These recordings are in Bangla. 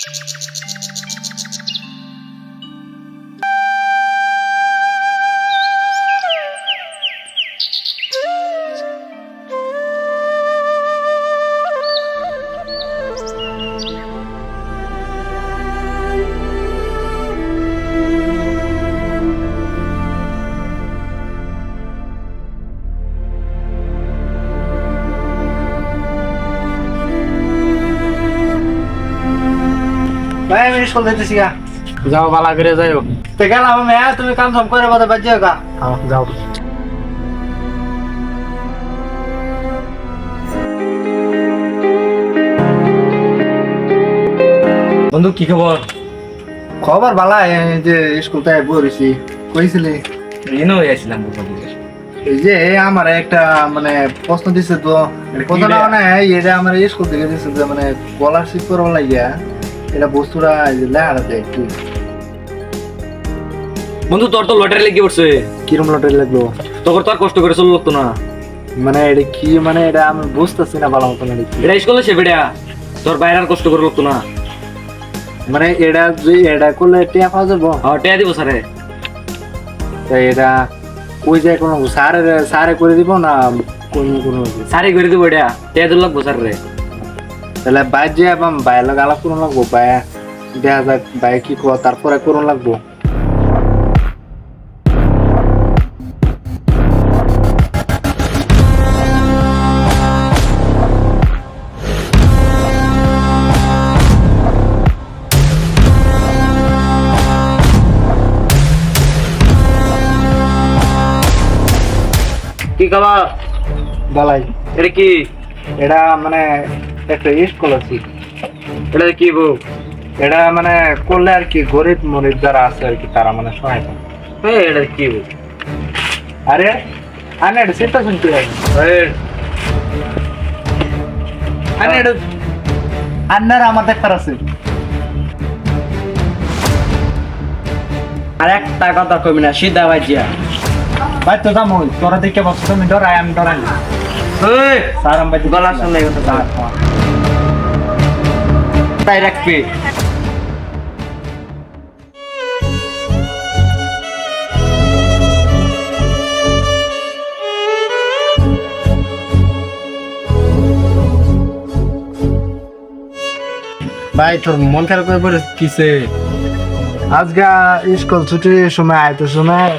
ভাই আমি স্কুল যাইতেছি গা। যাও ভালো করে যাও। তো গেলাম আমি, তুমি কাম সাম করে বাদে বাদ যাও গা। যাও। বন্ধু কি খবর? খবর ভালো, এই যে স্কুল থেকে বলেছি কইছিলি ঋণ হয়ে আসছিলাম এই যে আমার একটা মানে প্রশ্ন দিছে তো প্রশ্নটা মানে এটা আমার স্কুল থেকে দিছে যে মানে স্কলারশিপ করবার লাগিয়া এটা বস্তুটা লেখা দেয় কি বন্ধু তোর তো লটারি লেগে উঠছে। কিরম লটারি লাগলো? তোর তো আর কষ্ট করে চললো তো না। মানে এটা কি, মানে এটা আমি বুঝতেছি না ভালো মতো। এটা স্কলারশিপ, এটা তোর বাইরে আর কষ্ট করে তো না। মানে এটা যে এটা করলে টিয়া পাওয়া যাবো? টেয়া দিব স্যারে। তাই এটা কই যায় কোনো সারে সারে করে দিব না কোনো কোনো সারি করে দিব, এটা টেয়া দিল লাগবো স্যার রে। তাহলে বাইর যে বাইর লোক আলাপ করুন লাগবো, বাই দেখা যাক বাই কি কো তারপরে করুন লাগবো। কি খাবার বালাই এটা কি? এটা মানে একটা স্কলারশিপ। এটা কি বউ? এটা মানে করলে আর কি গরিব মরিব যারা আছে আর কি তারা মানে সহায়তা। এটা কি বউ? আরে আনে এটা সেটা শুনতে আনে এটা আন্নার আমাদের তার আছে। আর একটা কথা কবি না, সিধা বাজিয়া ভাই তো দাম হই তোরা দেখে বসে তুমি ডরাই, আমি ডরাই না। স্যার আমি গলার সামনে কথা তাই রাখবি। ভাই তোর মন খারাপ করে পড়ে কিসে? আজকে স্কুল ছুটির সময় আইতে সময়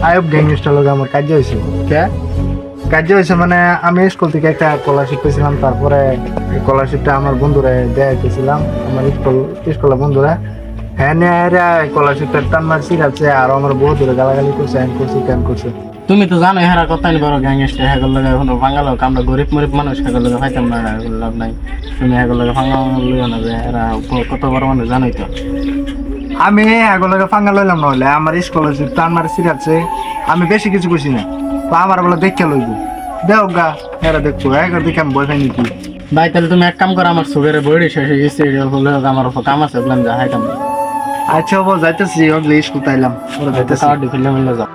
আয়ব গ্যাংস্টার লোক আমার কাজ হয়েছে। কে কাজ হয়েছে মানে আমি স্কুল থেকে একটা স্কলারশিপ পেয়েছিলাম, তারপরে স্কলারশিপটা আমার বন্ধুরা দেখাইতেছিলাম, আমার স্কুলের বন্ধুরা। হ্যাঁ স্কলারশিপটা টান মারছি আছে, আর আমার বহু দূরে গালাগালি করছে, হ্যান করছি ক্যান করছে। তুমি তো জানো হেরা কথা নি বড় গ্যাংস্টার হেগল লাগে এখন বাঙালো, আমরা গরিব মরিব মানুষ হেগল লাগে পাইতাম না, লাভ নাই। তুমি হেগল লাগে ভাঙা লইও না, যে এরা কত বড় মানুষ জানোই তো। আমি এগুলোকে ফাঙ্গা লইলাম না হলে আমার স্কলারশিপ টান মারছি আছে, আমি বেশি কিছু করছি না। তো আমার বলে দেখে লইব দেও গা, এরা দেখবো একবার দেখে আমি বই পাই নাকি। ভাই তাহলে তুমি এক কাম করো, আমার সুগারের বইটি শেষ হয়ে গেছে, আমার কাম আছে বললাম যা হাইতাম। আচ্ছা হবো যাইতেছি, স্কুল তাইলাম ওরা যাইতেছি। মিলে যাও।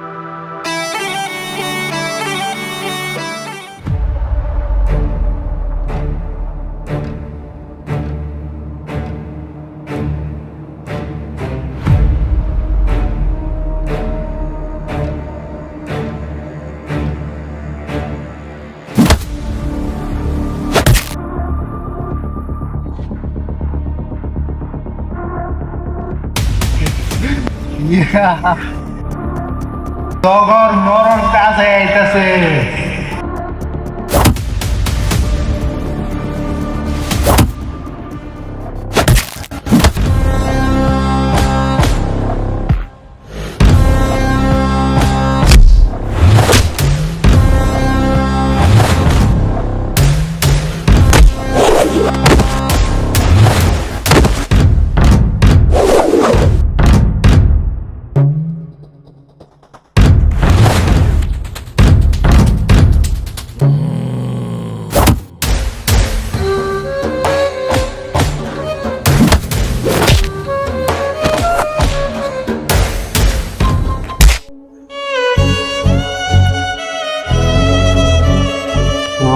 তগর মরণ কাছে আইতাছে।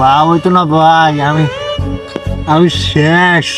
লাভ হইতো না ভাই, আমি শেষ।